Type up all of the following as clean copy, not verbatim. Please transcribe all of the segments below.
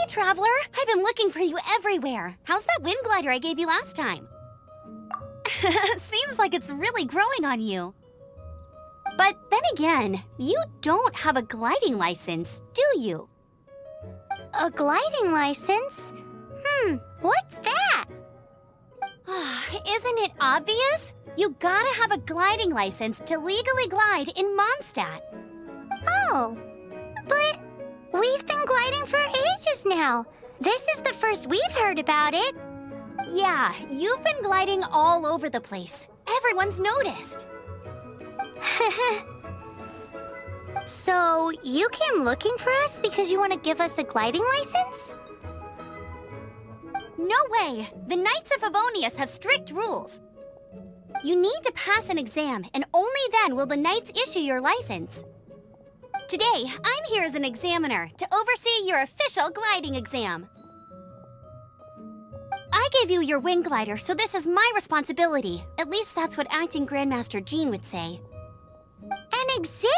Traveler, I've been looking for you everywhere. How's that wind glider I gave you last time? Seems like it's really growing on you. But then again, you don't have a gliding license, do you? A gliding license? What's that? Isn't it obvious? You gotta have a gliding license to legally glide in Mondstadt. Oh, but we've been gliding for ages now. This is the first we've heard about it. Yeah, you've been gliding all over the place. Everyone's noticed. So, you came looking for us because you want to give us a gliding license? No way! The Knights of Favonius have strict rules. You need to pass an exam, and only then will the Knights issue your license. Today, I'm here as an examiner to oversee your official gliding exam. I gave you your wing glider, so this is my responsibility. At least that's what Acting Grandmaster Jean would say. An exam?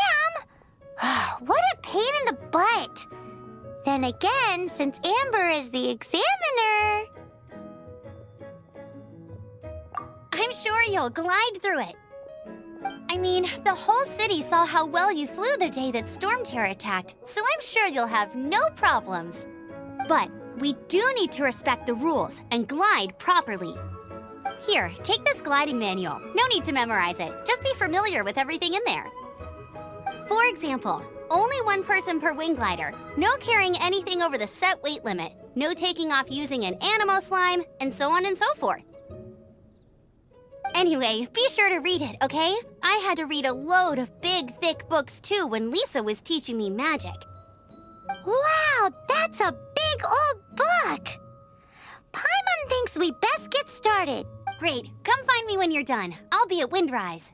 What a pain in the butt. Then again, since Amber is the examiner... I'm sure you'll glide through it. I mean, the whole city saw how well you flew the day that Storm Terror attacked, so I'm sure you'll have no problems. But we do need to respect the rules and glide properly. Here, take this gliding manual. No need to memorize it. Just be familiar with everything in there. For example, only one person per wing glider, no carrying anything over the set weight limit, no taking off using an animo slime, and so on and so forth. Anyway, be sure to read it, okay? I had to read a load of big, thick books too when Lisa was teaching me magic. Wow, that's a big old book! Paimon thinks we best get started. Great, come find me when you're done. I'll be at Windrise.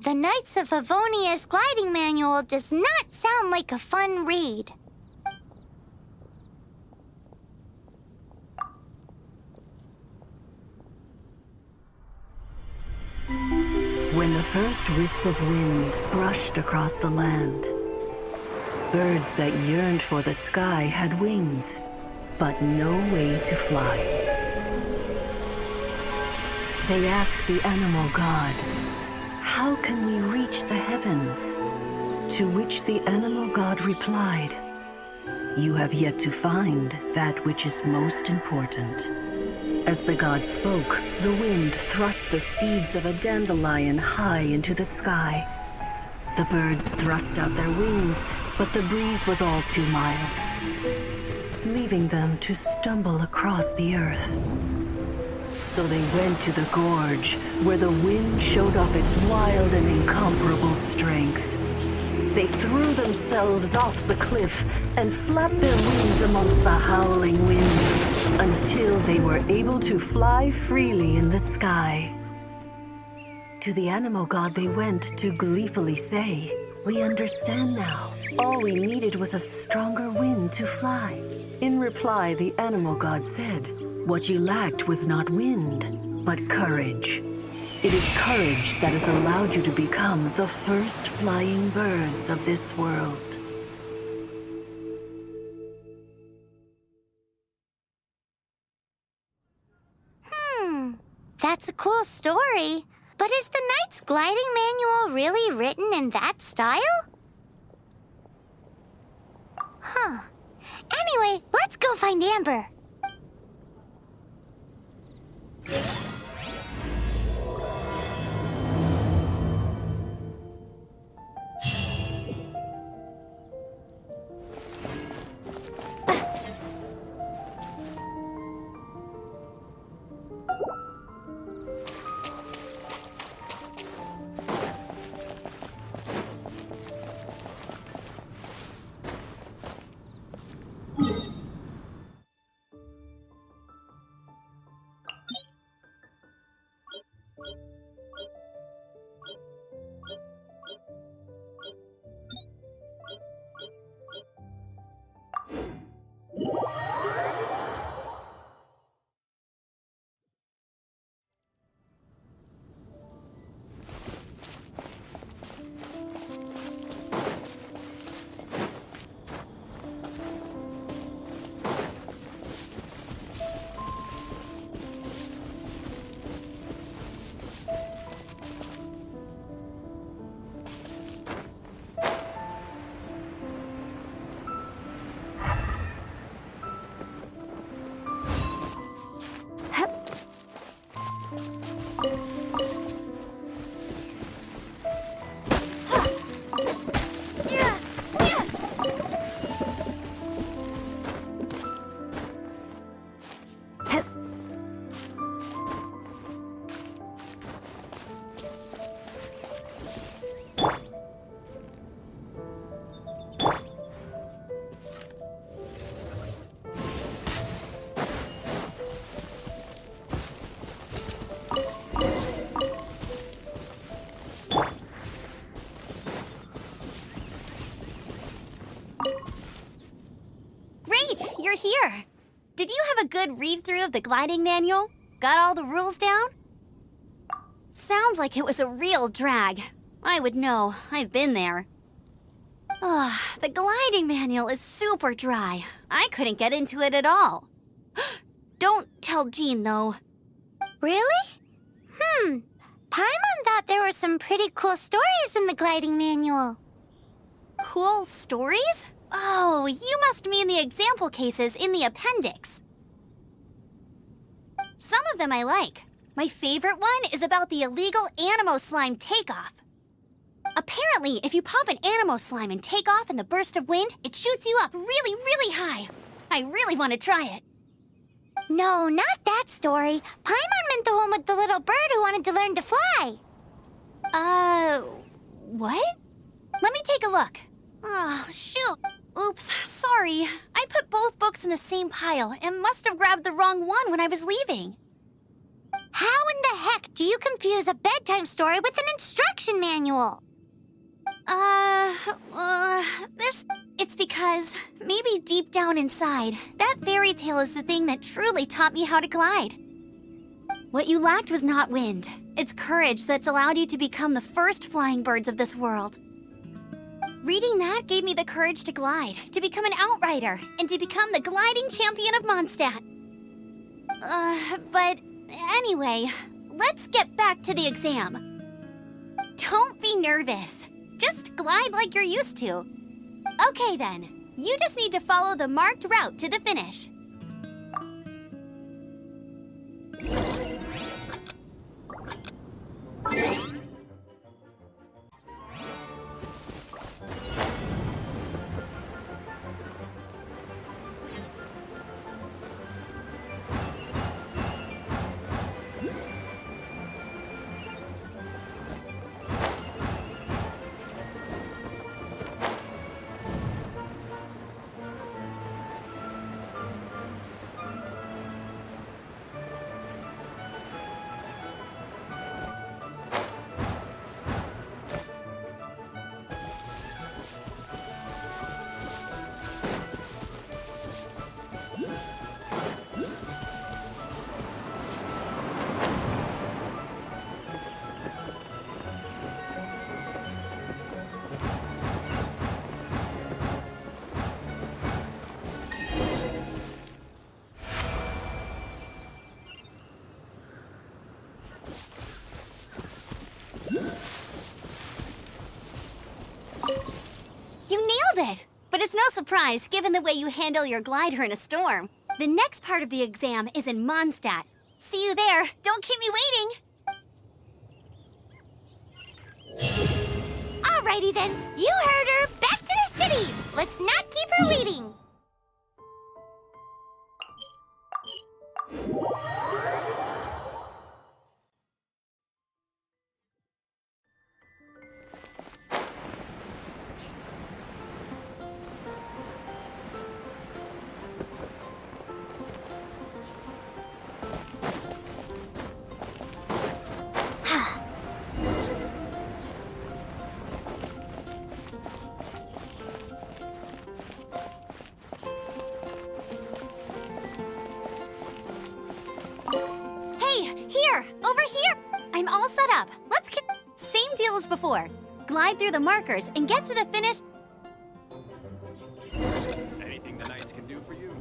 The Knights of Favonius gliding manual does not sound like a fun read. When the first wisp of wind brushed across the land, birds that yearned for the sky had wings, but no way to fly. They asked the animal god, "How can we reach the heavens?" To which the animal god replied, "You have yet to find that which is most important." As the god spoke, the wind thrust the seeds of a dandelion high into the sky. The birds thrust out their wings, but the breeze was all too mild, leaving them to stumble across the earth. So they went to the gorge, where the wind showed off its wild and incomparable strength. They threw themselves off the cliff and flapped their wings amongst the howling winds until they were able to fly freely in the sky. To the animal god they went to gleefully say, "We understand now. All we needed was a stronger wind to fly." In reply, the animal god said, "What you lacked was not wind, but courage. It is courage that has allowed you to become the first flying birds of this world." That's a cool story. But is the Knight's gliding manual really written in that style? Anyway, let's go find Amber. Great, you're here. Did you have a good read-through of the gliding manual? Got all the rules down? Sounds like it was a real drag. I would know, I've been there. Ugh, the gliding manual is super dry. I couldn't get into it at all. Don't tell Jean, though. Really? Paimon thought there were some pretty cool stories in the gliding manual. Cool stories? Oh, you must mean the example cases in the appendix. Some of them I like. My favorite one is about the illegal Animo slime takeoff. Apparently, if you pop an Animo slime and take off in the burst of wind, it shoots you up really, really high. I really want to try it. No, not that story. Paimon meant the one with the little bird who wanted to learn to fly. What? Let me take a look. Oh, shoot. Oops, sorry. I put both books in the same pile and must have grabbed the wrong one when I was leaving. How in the heck do you confuse a bedtime story with an instruction manual? It's because maybe deep down inside, that fairy tale is the thing that truly taught me how to glide. What you lacked was not wind. It's courage that's allowed you to become the first flying birds of this world. Reading that gave me the courage to glide, to become an outrider, and to become the gliding champion of Mondstadt. But anyway, let's get back to the exam. Don't be nervous. Just glide like you're used to. Okay then, you just need to follow the marked route to the finish. You nailed it! But it's no surprise, given the way you handle your glider in a storm. The next part of the exam is in Mondstadt. See you there. Don't keep me waiting! Alrighty then, you heard her. Back to the city. Let's not keep her waiting. Here! Over here! I'm all set up. Let's get... Same deal as before. Glide through the markers and get to the finish... Anything the knights can do for you?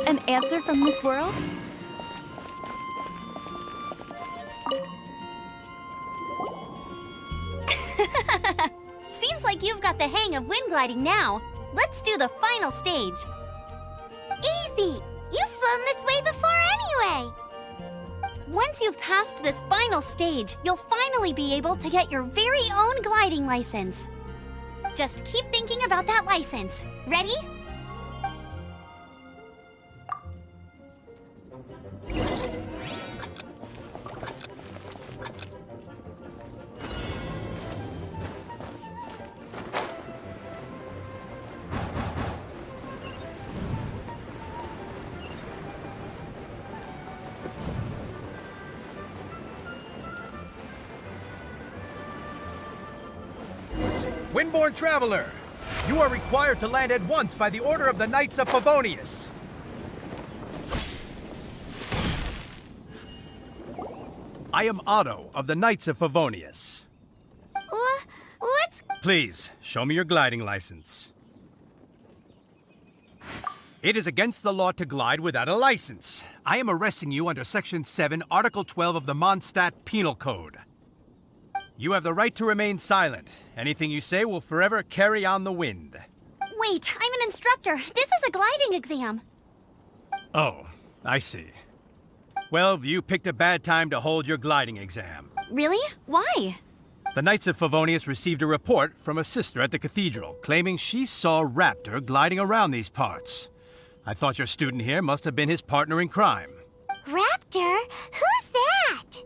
An answer from this world? Seems like you've got the hang of wind gliding now. Let's do the final stage. Easy! You've flown this way before anyway! Once you've passed this final stage, you'll finally be able to get your very own gliding license. Just keep thinking about that license. Ready? Windborne Traveler, you are required to land at once by the order of the Knights of Favonius. I am Otto of the Knights of Favonius. What's... Please, show me your gliding license. It is against the law to glide without a license. I am arresting you under Section 7, Article 12 of the Mondstadt Penal Code. You have the right to remain silent. Anything you say will forever carry on the wind. Wait, I'm an instructor. This is a gliding exam. Oh, I see. Well, you picked a bad time to hold your gliding exam. Really? Why? The Knights of Favonius received a report from a sister at the cathedral claiming she saw Raptor gliding around these parts. I thought your student here must have been his partner in crime. Raptor? Who's that?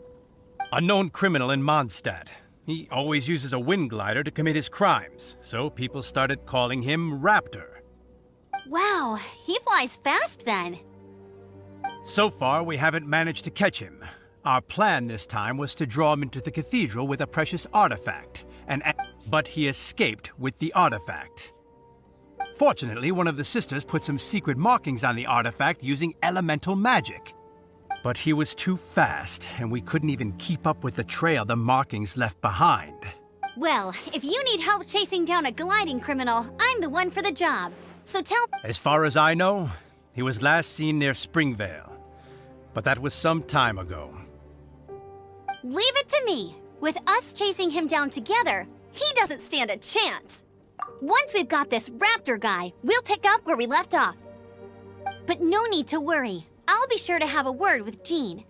A known criminal in Mondstadt. He always uses a wind glider to commit his crimes, so people started calling him Raptor. Wow, he flies fast then. So far, we haven't managed to catch him. Our plan this time was to draw him into the cathedral with a precious artifact, but he escaped with the artifact. Fortunately, one of the sisters put some secret markings on the artifact using elemental magic. But he was too fast, and we couldn't even keep up with the trail the markings left behind. Well, if you need help chasing down a gliding criminal, I'm the one for the job. So tell... As far as I know, he was last seen near Springvale. But that was some time ago. Leave it to me. With us chasing him down together, he doesn't stand a chance. Once we've got this Raptor guy, we'll pick up where we left off. But no need to worry. I'll be sure to have a word with Jean.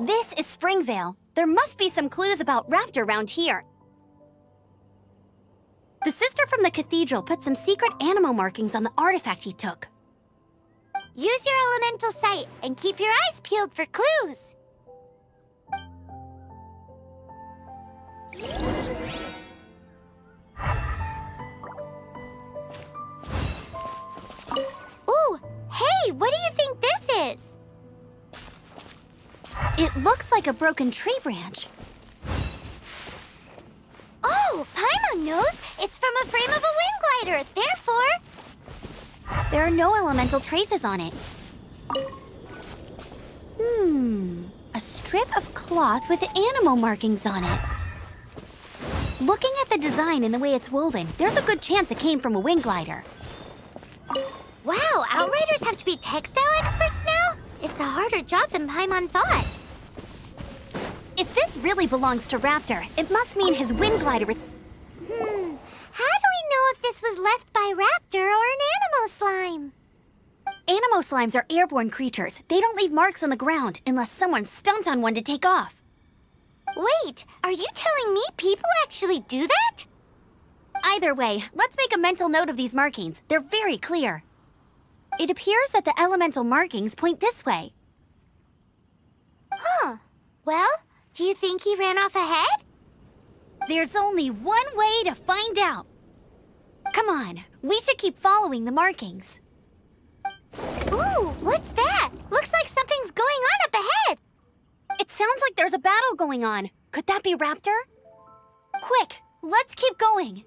This is Springvale. There must be some clues about Raptor around here. The sister from the cathedral put some secret animal markings on the artifact he took. Use your elemental sight and keep your eyes peeled for clues. what do you think this is? It looks like a broken tree branch. Oh, Paimon knows! It's from a frame of a wind glider, therefore... There are no elemental traces on it. A strip of cloth with animal markings on it. Looking at the design and the way it's woven, there's a good chance it came from a wind glider. Wow, Outriders have to be textile experts now? It's a harder job than Paimon thought. If this really belongs to Raptor, it must mean his wind glider is... How do we know if this was left by Raptor or an Animo slime? Animo slimes are airborne creatures. They don't leave marks on the ground unless someone stomped on one to take off. Wait, are you telling me people actually do that? Either way, let's make a mental note of these markings. They're very clear. It appears that the elemental markings point this way. Huh. Well, do you think he ran off ahead? There's only one way to find out. Come on, we should keep following the markings. Ooh, what's that? Looks like something's going on up ahead. It sounds like there's a battle going on. Could that be Raptor? Quick, let's keep going.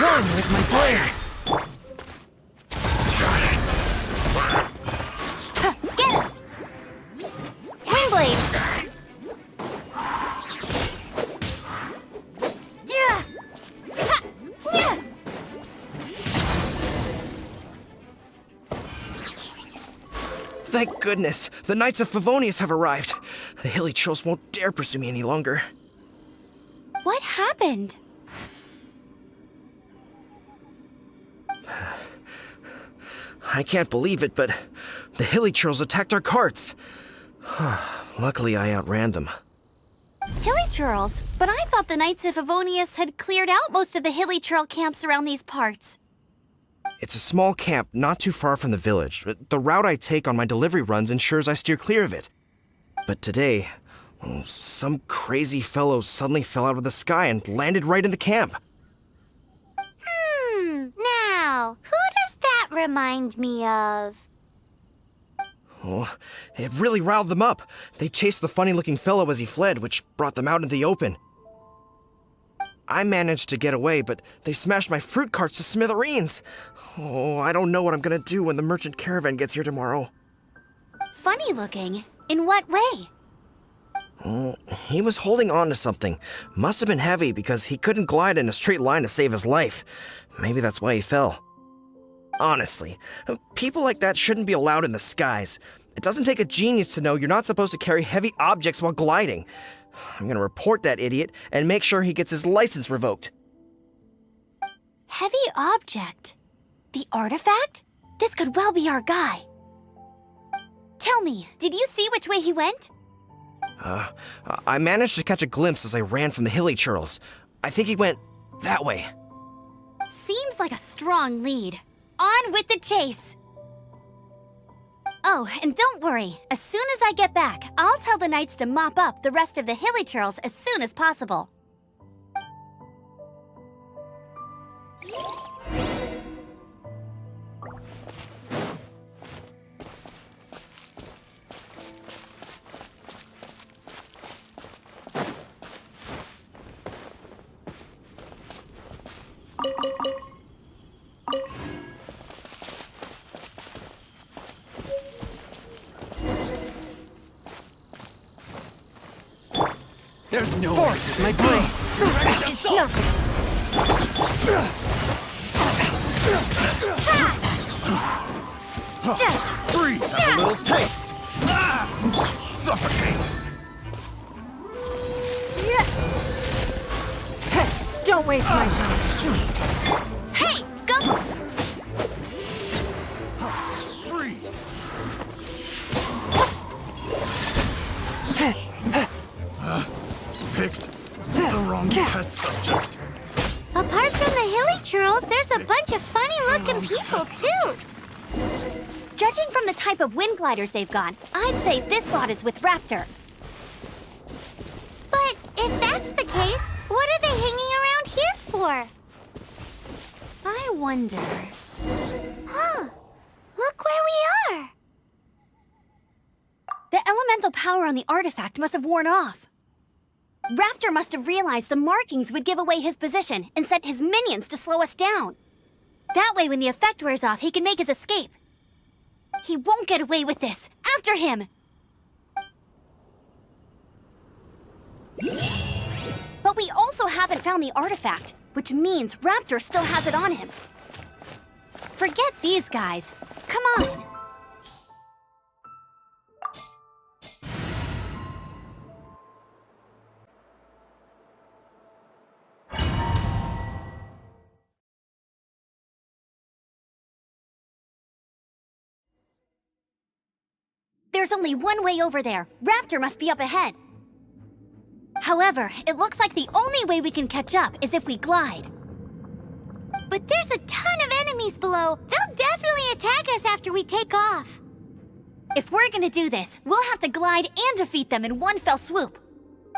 Run with my blade! Get him! Windblade! Yeah! Ha! Yeah! Thank goodness! The Knights of Favonius have arrived! The hilly trolls won't dare pursue me any longer. What happened? I can't believe it, but the hilly trolls attacked our carts. Luckily, I outran them. Hilly churls? But I thought the Knights of Favonius had cleared out most of the hilly churl camps around these parts. It's a small camp not too far from the village. The route I take on my delivery runs ensures I steer clear of it. But today, some crazy fellow suddenly fell out of the sky and landed right in the camp. Now, who does that remind me of? Oh, it really riled them up. They chased the funny-looking fellow as he fled, which brought them out into the open. I managed to get away, but they smashed my fruit carts to smithereens. Oh, I don't know what I'm gonna do when the merchant caravan gets here tomorrow. Funny looking? In what way? Oh, he was holding on to something. Must have been heavy because he couldn't glide in a straight line to save his life. Maybe that's why he fell. Honestly, people like that shouldn't be allowed in the skies. It doesn't take a genius to know you're not supposed to carry heavy objects while gliding. I'm gonna report that idiot and make sure he gets his license revoked. Heavy object? The artifact? This could well be our guy. Tell me, did you see which way he went? I managed to catch a glimpse as I ran from the hilly churls. I think he went that way. Seems like a strong lead. On with the chase! Oh, and don't worry. As soon as I get back, I'll tell the knights to mop up the rest of the hilly churls as soon as possible. There's no Forth, my blade! It's nothing. Freeze! Have a little taste! Suffocate! Don't waste my time. Hey, go! Freeze! peaceful, too. Judging from the type of wind gliders they've got, I'd say this lot is with Raptor. But if that's the case, what are they hanging around here for? I wonder... Huh. Look where we are. The elemental power on the artifact must have worn off. Raptor must have realized the markings would give away his position and sent his minions to slow us down. That way, when the effect wears off, he can make his escape. He won't get away with this. After him! But we also haven't found the artifact, which means Raptor still has it on him. Forget these guys. Come on. There's only one way over there. Raptor must be up ahead. However, it looks like the only way we can catch up is if we glide. But there's a ton of enemies below. They'll definitely attack us after we take off. If we're gonna do this, we'll have to glide and defeat them in one fell swoop.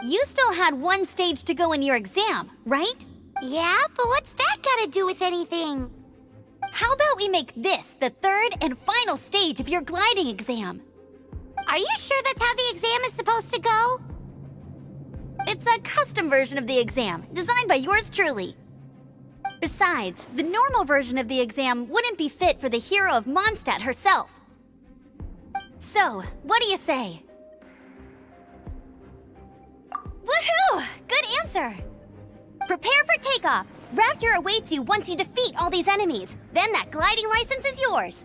You still had one stage to go in your exam, right? Yeah, but what's that gotta do with anything? How about we make this the third and final stage of your gliding exam? Are you sure that's how the exam is supposed to go? It's a custom version of the exam, designed by yours truly. Besides, the normal version of the exam wouldn't be fit for the hero of Mondstadt herself. So, what do you say? Woohoo! Good answer! Prepare for takeoff. Raptor awaits you once you defeat all these enemies. Then that gliding license is yours.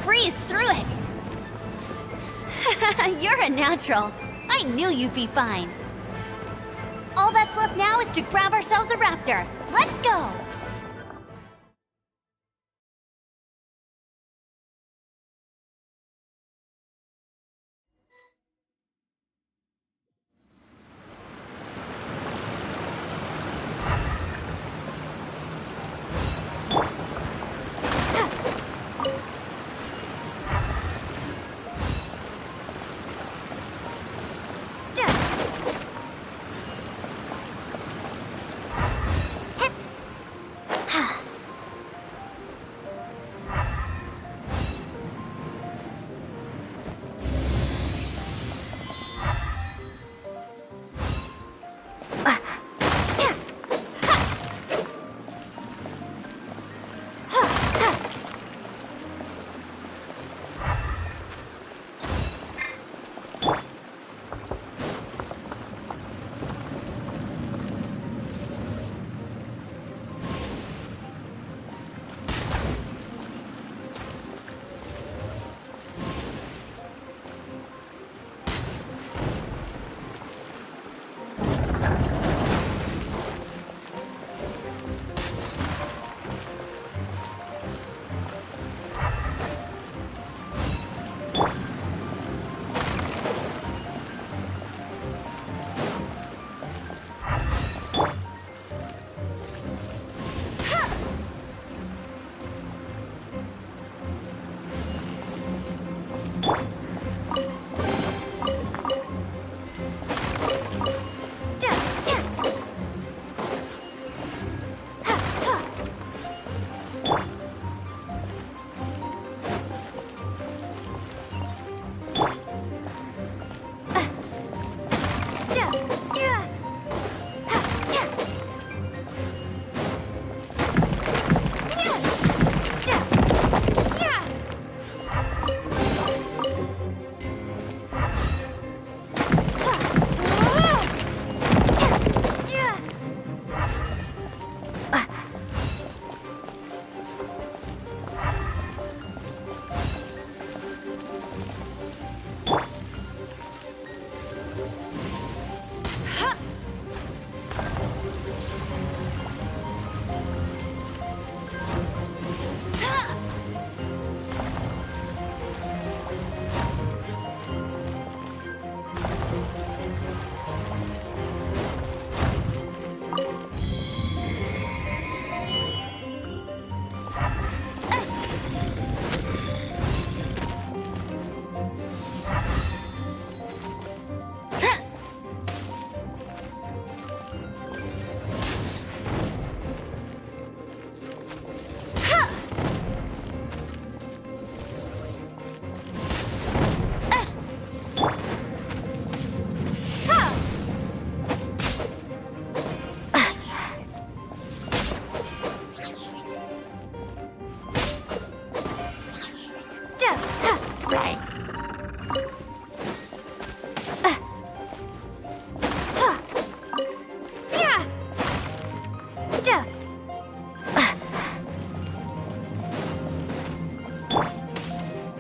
Breezed through it. You're a natural. I knew you'd be fine. All that's left now is to grab ourselves a raptor. Let's go!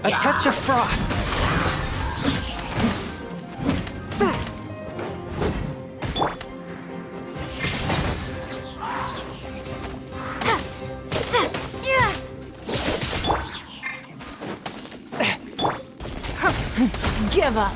A touch of frost. Give up.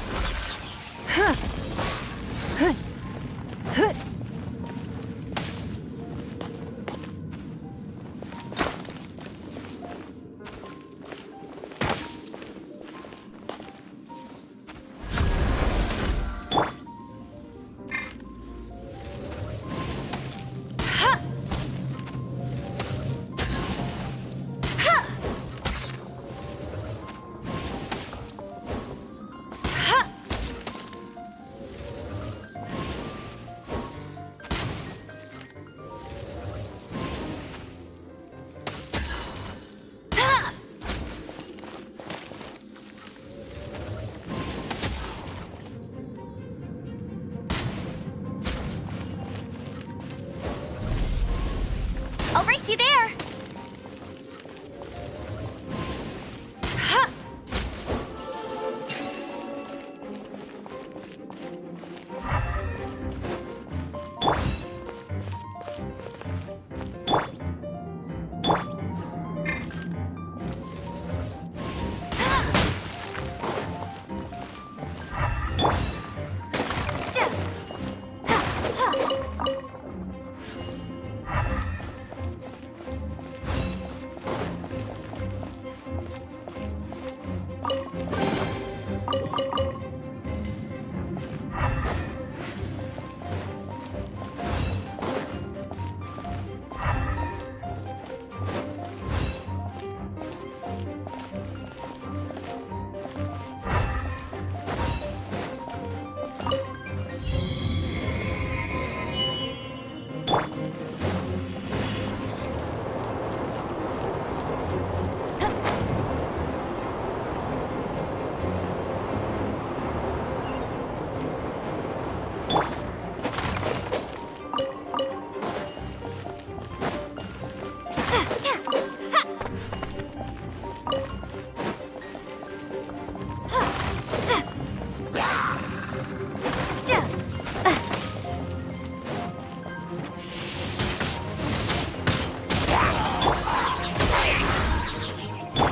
I'll race you there!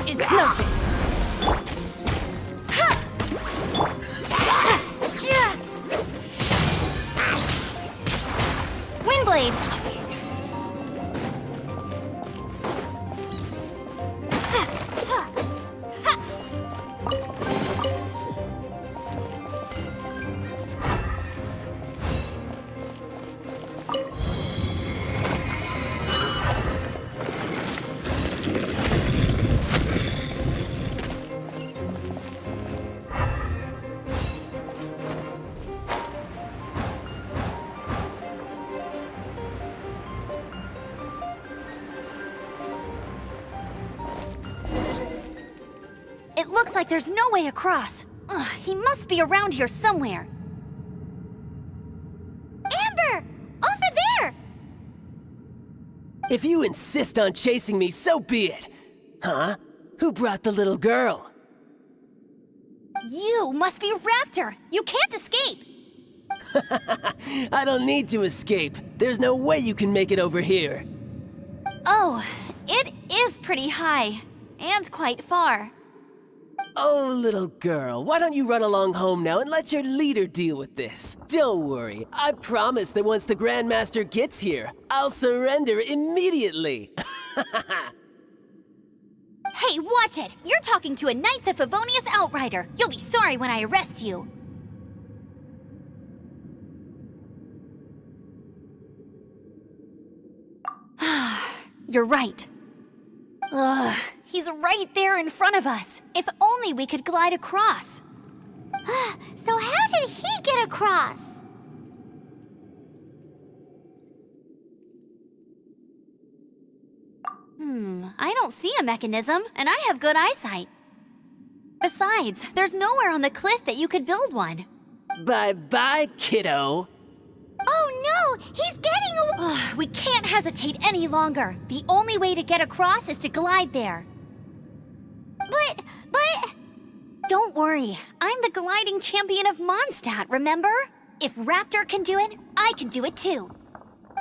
It's nothing. Windblade! It looks like there's no way across. Ugh, he must be around here somewhere. Amber! Over there! If you insist on chasing me, so be it. Huh? Who brought the little girl? You must be Raptor! You can't escape! I don't need to escape. There's no way you can make it over here. Oh, it is pretty high. And quite far. Oh, little girl, why don't you run along home now and let your leader deal with this? Don't worry, I promise that once the Grandmaster gets here, I'll surrender immediately. Hey, watch it! You're talking to a Knights of Favonius outrider. You'll be sorry when I arrest you. You're right. Ugh, he's right there in front of us. If only we could glide across. So how did he get across? I don't see a mechanism, and I have good eyesight. Besides, there's nowhere on the cliff that you could build one. Bye-bye, kiddo. Oh no, he's getting away! Ugh, we can't hesitate any longer. The only way to get across is to glide there. But Don't worry, I'm the gliding champion of Mondstadt, remember? If Raptor can do it, I can do it too.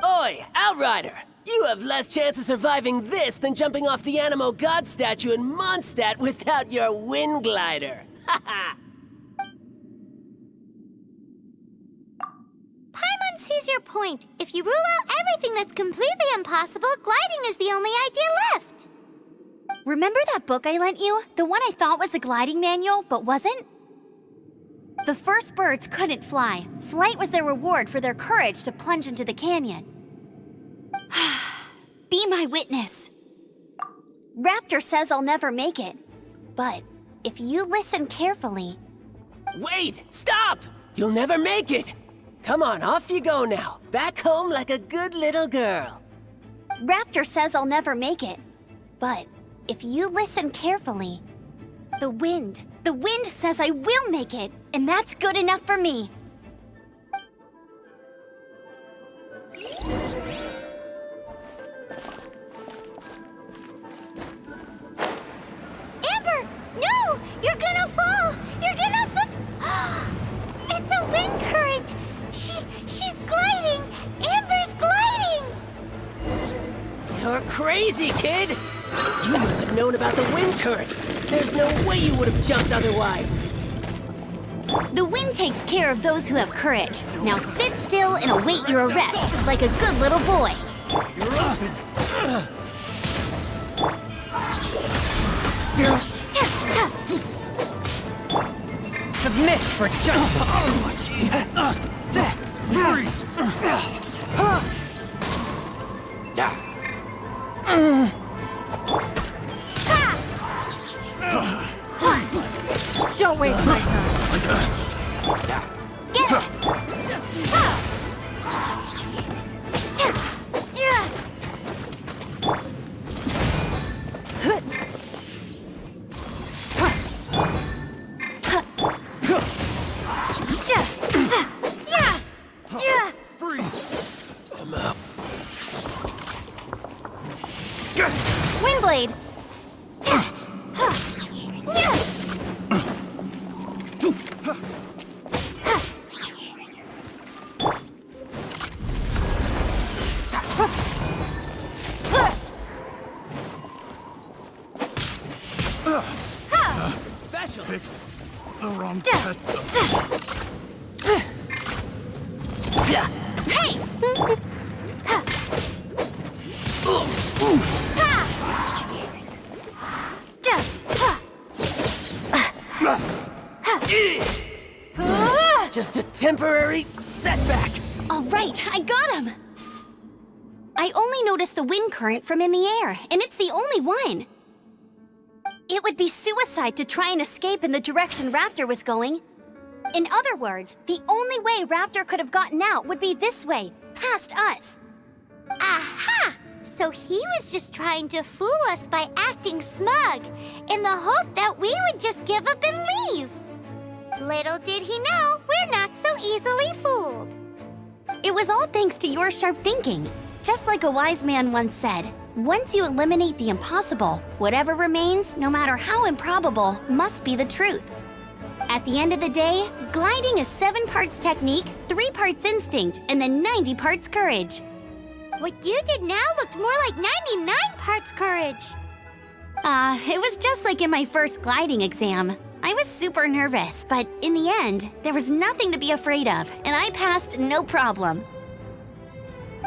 Oi, Outrider! You have less chance of surviving this than jumping off the Animo God statue in Mondstadt without your wind glider. Haha! Paimon sees your point. If you rule out everything that's completely impossible, gliding is the only idea left. Remember that book I lent you? The one I thought was the gliding manual, but wasn't? The first birds couldn't fly. Flight was their reward for their courage to plunge into the canyon. Be my witness. Raptor says I'll never make it. But if you listen carefully... Wait! Stop! You'll never make it! Come on, off you go now. Back home like a good little girl. Raptor says I'll never make it. But if you listen carefully... The wind says I will make it, and that's good enough for me. Amber! No! You're gonna fall! You're gonna fall! It's a wind current! She's gliding! Amber's gliding! You're crazy, kid! You must have known about the wind current. There's no way you would have jumped otherwise. The wind takes care of those who have courage. Now sit still and await your arrest, like a good little boy. Submit for judgment. Freeze. Don't waste my time. Get it! Windblade! Special! The wrong pet. Hey! Just a temporary setback. All right, I got him! I only noticed the wind current from in the air, and it's the only one. It would be suicide to try and escape in the direction Raptor was going. In other words, the only way Raptor could have gotten out would be this way, past us. Aha! So he was just trying to fool us by acting smug, in the hope that we would just give up and leave. Little did he know, we're not so easily fooled. It was all thanks to your sharp thinking. Just like a wise man once said, once you eliminate the impossible, whatever remains, no matter how improbable, must be the truth. At the end of the day, gliding is 7 parts technique, 3 parts instinct, and then 90 parts courage. What you did now looked more like 99 parts courage. It was just like in my first gliding exam. I was super nervous, but in the end, there was nothing to be afraid of, and I passed no problem.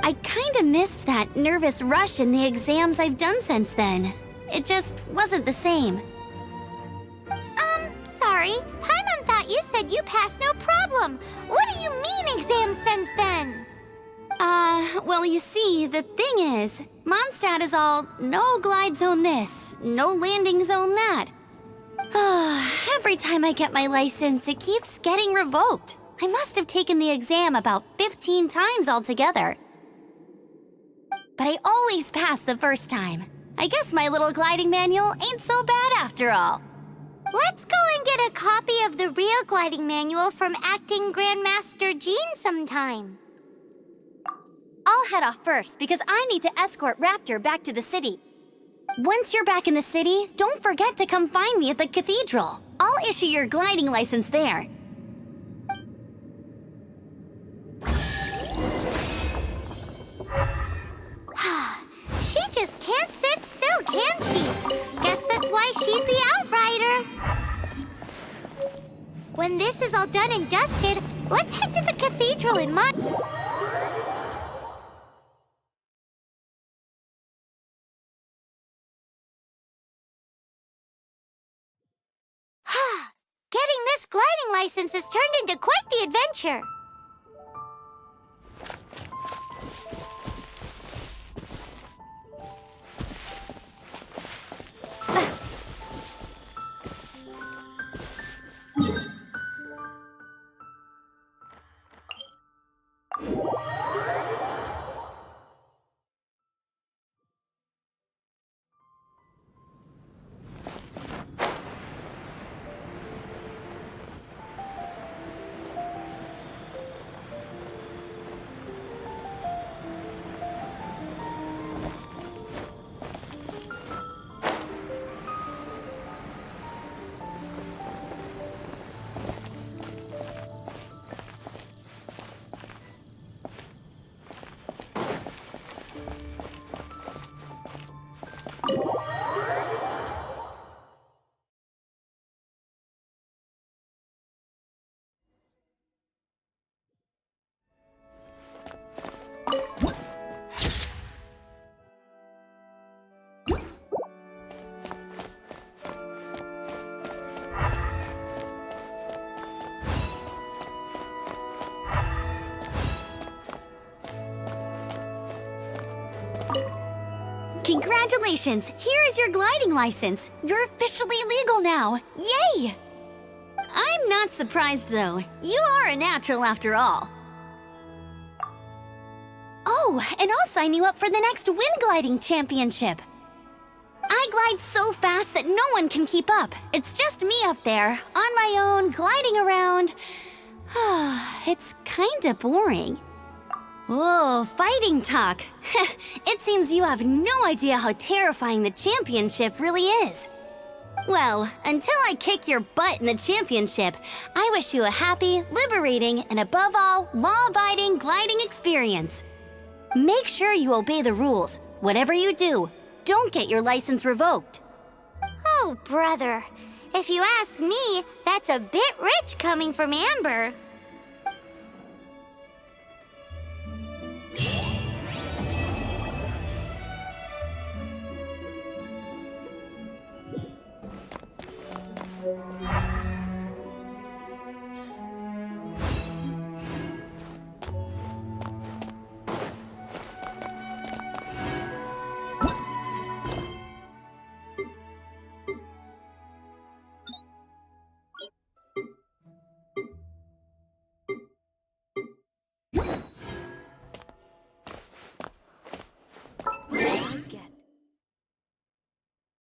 I kinda missed that nervous rush in the exams I've done since then. It just wasn't the same. Sorry. Paimon thought you said you passed no problem. What do you mean exams since then? Well, you see, the thing is, Mondstadt is all no glide zone this, no landing zone that. Every time I get my license, it keeps getting revoked. I must have taken the exam about 15 times altogether. But I always pass the first time. I guess my little gliding manual ain't so bad after all. Let's go and get a copy of the real gliding manual from Acting Grandmaster Jean sometime. I'll head off first because I need to escort Raptor back to the city. Once you're back in the city, don't forget to come find me at the cathedral. I'll issue your gliding license there. She just can't sit still, can she? Guess that's why she's the Outrider. When this is all done and dusted, let's head to the cathedral in Getting this gliding license has turned into quite the adventure. Congratulations! Here is your gliding license. You're officially legal now. Yay! I'm not surprised, though. You are a natural after all. Oh, and I'll sign you up for the next wind gliding championship. I glide so fast that no one can keep up. It's just me up there, on my own, gliding around. It's kinda boring. Whoa, fighting talk. It seems you have no idea how terrifying the championship really is. Well, until I kick your butt in the championship, I wish you a happy, liberating, and above all, law-abiding gliding experience. Make sure you obey the rules. Whatever you do, don't get your license revoked. Oh, brother. If you ask me, that's a bit rich coming from Amber.